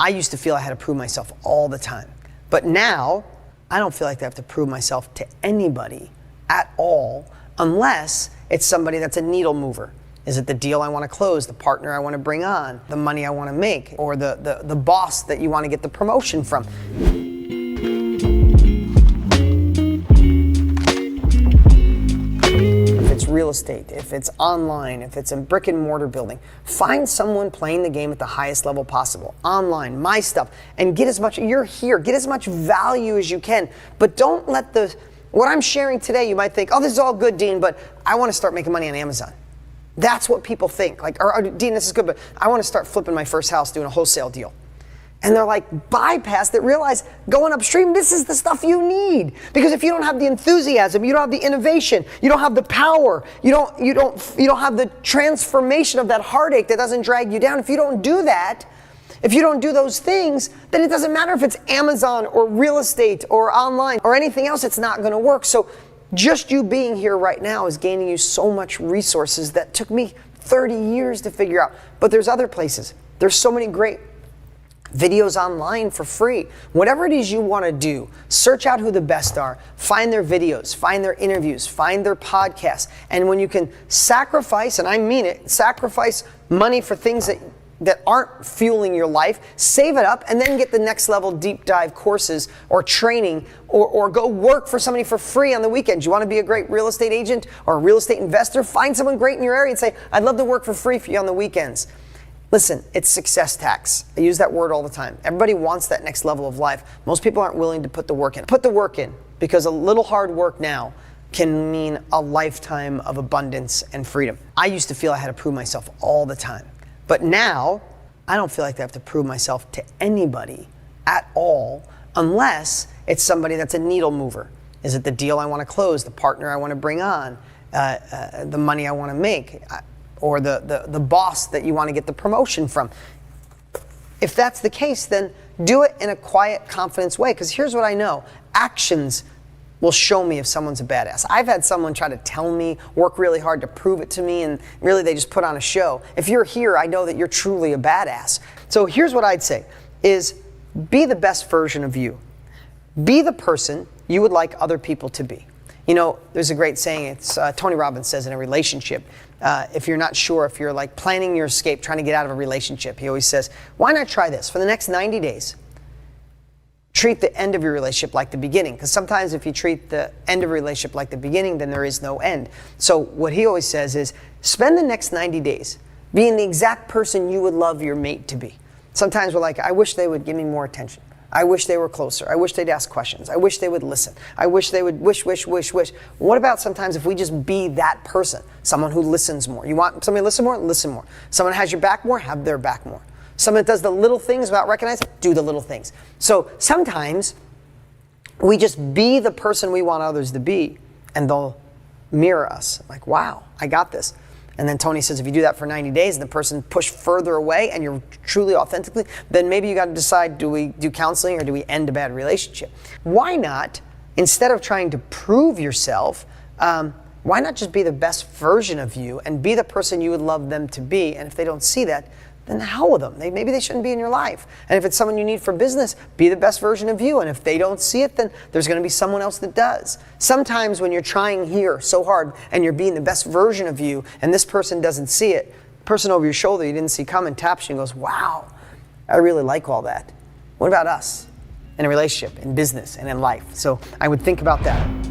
I used to feel I had to prove myself all the time. But now, I don't feel like I have to prove myself to anybody at all unless it's somebody that's a needle mover. Is it the deal I want to close, the partner I want to bring on, the money I want to make, or the boss that you want to get the promotion from? If it's real estate, if it's online, if it's a brick and mortar building, find someone playing the game at the highest level possible. Online, my stuff, and get as much, you're here, get as much value as you can, but don't let what I'm sharing today, you might think, oh, this is all good, Dean, but I want to start making money on Amazon. That's what people think. Like, or, Dean, this is good, but I want to start flipping my first house doing a wholesale deal. And they're like, bypass that, realize going upstream, this is the stuff you need. Because if you don't have the enthusiasm, you don't have the innovation, you don't have the power, you don't have the transformation of that heartache that doesn't drag you down. If you don't do that, if you don't do those things, then it doesn't matter if it's Amazon or real estate or online or anything else, it's not going to work. So just you being here right now is gaining you so much resources that took me 30 years to figure out. But there's other places. There's so many great videos online for free. Whatever it is you want to do, search out who the best are, find their videos, find their interviews, find their podcasts. And when you can sacrifice, and I mean it, sacrifice money for things that aren't fueling your life, save it up, and then get the next level deep dive courses or training, or go work for somebody for free on the weekends. You want to be a great real estate agent or a real estate investor? Find someone great in your area and say, I'd love to work for free for you on the weekends. Listen, it's success tax. I use that word all the time. Everybody wants that next level of life. Most people aren't willing to put the work in. Put the work in, because a little hard work now can mean a lifetime of abundance and freedom. I used to feel I had to prove myself all the time. But now, I don't feel like I have to prove myself to anybody at all unless it's somebody that's a needle mover. Is it the deal I want to close, the partner I want to bring on, the money I want to make, or the boss that you want to get the promotion from? If that's the case, then do it in a quiet, confidence way. Because here's what I know. Actions will show me if someone's a badass. I've had someone try to tell me, work really hard to prove it to me, and really they just put on a show. If you're here, I know that you're truly a badass. So here's what I'd say, is be the best version of you. Be the person you would like other people to be. You know, there's a great saying, it's Tony Robbins says in a relationship, if you're not sure, if you're like planning your escape, trying to get out of a relationship, he always says, why not try this? For the next 90 days, treat the end of your relationship like the beginning. Because sometimes if you treat the end of a relationship like the beginning, then there is no end. So what he always says is, spend the next 90 days being the exact person you would love your mate to be. Sometimes we're like, I wish they would give me more attention. I wish they were closer. I wish they'd ask questions. I wish they would listen. I wish they would wish. What about sometimes if we just be that person? Someone who listens more. You want somebody to listen more? Listen more. Someone has your back more? Have their back more. Someone that does the little things without recognizing? Do the little things. So sometimes we just be the person we want others to be, and they'll mirror us. Like, wow, I got this. And then Tony says, if you do that for 90 days and the person pushed further away and you're truly authentically, then maybe you got to decide, do we do counseling or do we end a bad relationship? Why not, instead of trying to prove yourself, why not just be the best version of you and be the person you would love them to be? And if they don't see that, then the hell with them. Maybe they shouldn't be in your life. And if it's someone you need for business, be the best version of you. And if they don't see it, then there's going to be someone else that does. Sometimes when you're trying here so hard and you're being the best version of you and this person doesn't see it, the person over your shoulder you didn't see coming taps you and goes, wow, I really like all that. What about us in a relationship, in business, and in life? So I would think about that.